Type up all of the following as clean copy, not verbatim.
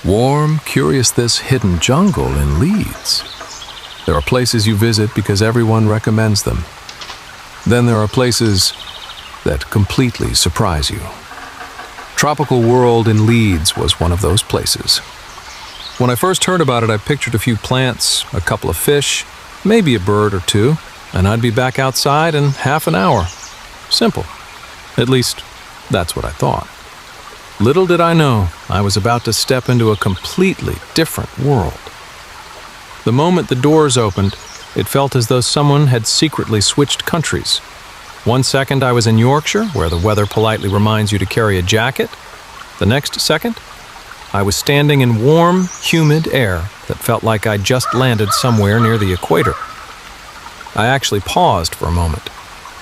Warm, curious this hidden jungle in Leeds. There are places you visit because everyone recommends them. Then there are places that completely surprise you. Tropical World in Leeds was one of those places. When I first heard about it, I pictured a few plants, a couple of fish, maybe a bird or two, and I'd be back outside in half an hour. Simple. At least, that's what I thought. Little did I know, I was about to step into a completely different world. The moment the doors opened, it felt as though someone had secretly switched countries. One second I was in Yorkshire, where the weather politely reminds you to carry a jacket. The next second, I was standing in warm, humid air that felt like I'd just landed somewhere near the equator. I actually paused for a moment.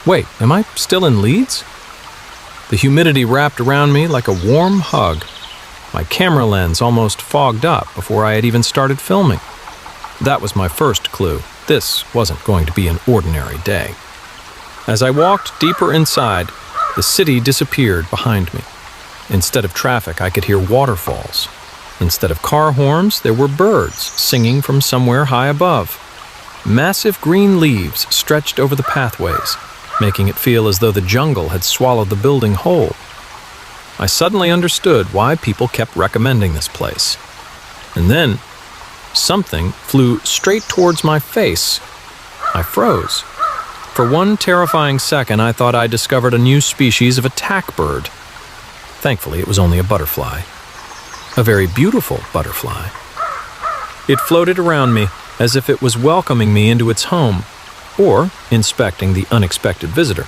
Wait, am I still in Leeds? The humidity wrapped around me like a warm hug. My camera lens almost fogged up before I had even started filming. That was my first clue. This wasn't going to be an ordinary day. As I walked deeper inside, the city disappeared behind me. Instead of traffic, I could hear waterfalls. Instead of car horns, there were birds singing from somewhere high above. Massive green leaves stretched over the pathways, making it feel as though the jungle had swallowed the building whole. I suddenly understood why people kept recommending this place. And then, something flew straight towards my face. I froze. For one terrifying second, I thought I discovered a new species of attack bird. Thankfully, it was only a butterfly. A very beautiful butterfly. It floated around me as if it was welcoming me into its home, or inspecting the unexpected visitor.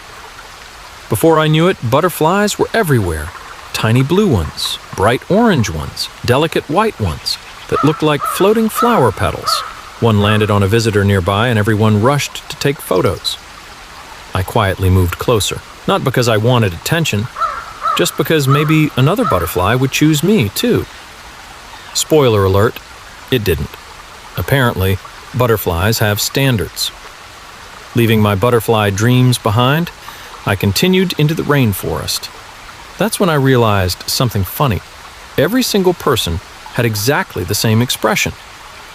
Before I knew it, butterflies were everywhere. Tiny blue ones, bright orange ones, delicate white ones that looked like floating flower petals. One landed on a visitor nearby and everyone rushed to take photos. I quietly moved closer, not because I wanted attention, just because maybe another butterfly would choose me too. Spoiler alert, it didn't. Apparently, butterflies have standards. Leaving my butterfly dreams behind, I continued into the rainforest. That's when I realized something funny. Every single person had exactly the same expression.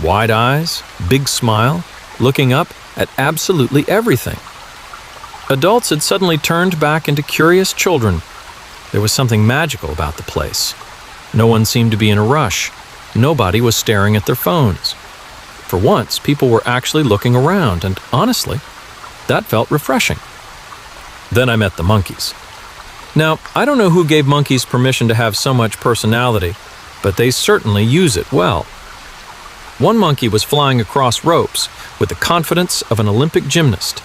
Wide eyes, big smile, looking up at absolutely everything. Adults had suddenly turned back into curious children. There was something magical about the place. No one seemed to be in a rush. Nobody was staring at their phones. For once, people were actually looking around, and honestly, that felt refreshing. Then I met the monkeys. Now, I don't know who gave monkeys permission to have so much personality, but they certainly use it well. One monkey was flying across ropes with the confidence of an Olympic gymnast.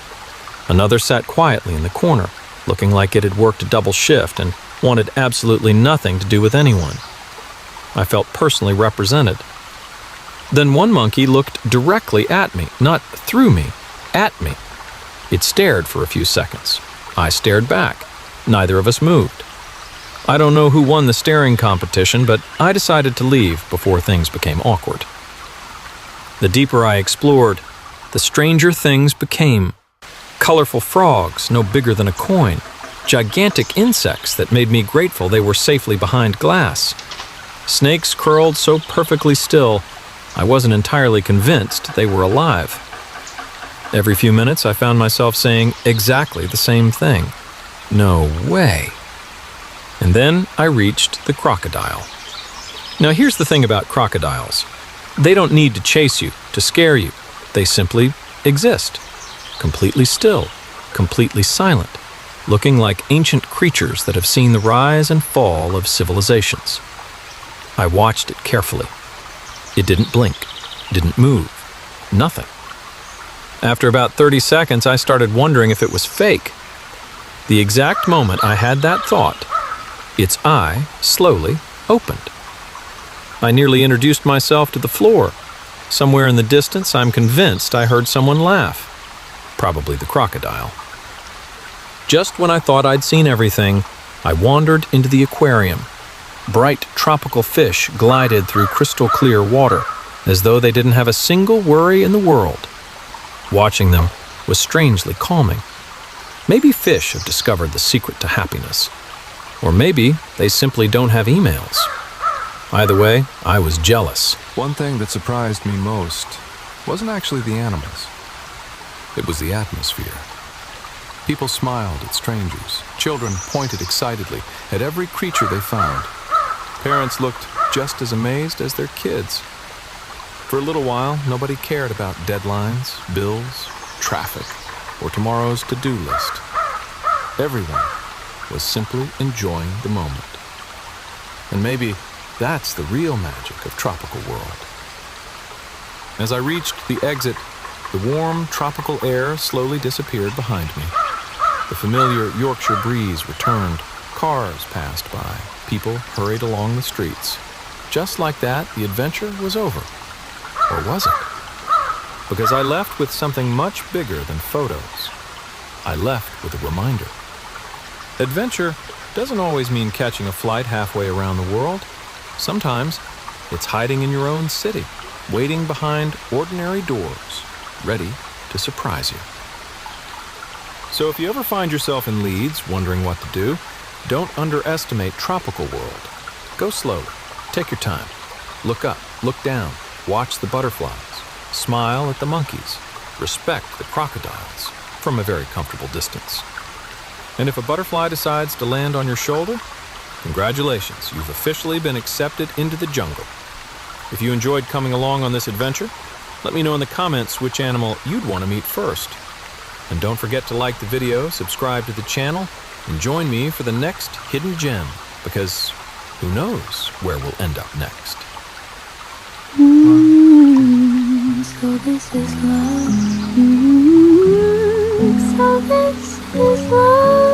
Another sat quietly in the corner, looking like it had worked a double shift and wanted absolutely nothing to do with anyone. I felt personally represented. Then one monkey looked directly at me, not through me, at me. It stared for a few seconds. I stared back. Neither of us moved. I don't know who won the staring competition, but I decided to leave before things became awkward. The deeper I explored, the stranger things became. Colorful frogs no bigger than a coin. Gigantic insects that made me grateful they were safely behind glass. Snakes curled so perfectly still, I wasn't entirely convinced they were alive. Every few minutes, I found myself saying exactly the same thing. No way. And then I reached the crocodile. Now here's the thing about crocodiles. They don't need to chase you, to scare you. They simply exist. Completely still, completely silent, looking like ancient creatures that have seen the rise and fall of civilizations. I watched it carefully. It didn't blink, didn't move, nothing. After about 30 seconds, I started wondering if it was fake. The exact moment I had that thought, its eye slowly opened. I nearly introduced myself to the floor. Somewhere in the distance, I'm convinced I heard someone laugh. Probably the crocodile. Just when I thought I'd seen everything, I wandered into the aquarium. Bright tropical fish glided through crystal clear water, as though they didn't have a single worry in the world. Watching them was strangely calming. Maybe fish have discovered the secret to happiness. Or maybe they simply don't have emails. Either way, I was jealous. One thing that surprised me most wasn't actually the animals. It was the atmosphere. People smiled at strangers. Children pointed excitedly at every creature they found. Parents looked just as amazed as their kids. For a little while, nobody cared about deadlines, bills, traffic, or tomorrow's to-do list. Everyone was simply enjoying the moment. And maybe that's the real magic of Tropical World. As I reached the exit, the warm tropical air slowly disappeared behind me. The familiar Yorkshire breeze returned. Cars passed by. People hurried along the streets. Just like that, the adventure was over. Or was it? Because I left with something much bigger than photos. I left with a reminder. Adventure doesn't always mean catching a flight halfway around the world. Sometimes it's hiding in your own city, waiting behind ordinary doors, ready to surprise you. So if you ever find yourself in Leeds wondering what to do, don't underestimate Tropical World. Go slowly. Take your time. Look up, look down, watch the butterflies, smile at the monkeys, respect the crocodiles from a very comfortable distance. And if a butterfly decides to land on your shoulder, congratulations, you've officially been accepted into the jungle. If you enjoyed coming along on this adventure, let me know in the comments which animal you'd want to meet first. And don't forget to like the video, subscribe to the channel, and join me for the next hidden gem, because who knows where we'll end up next. So this is love. So this is love.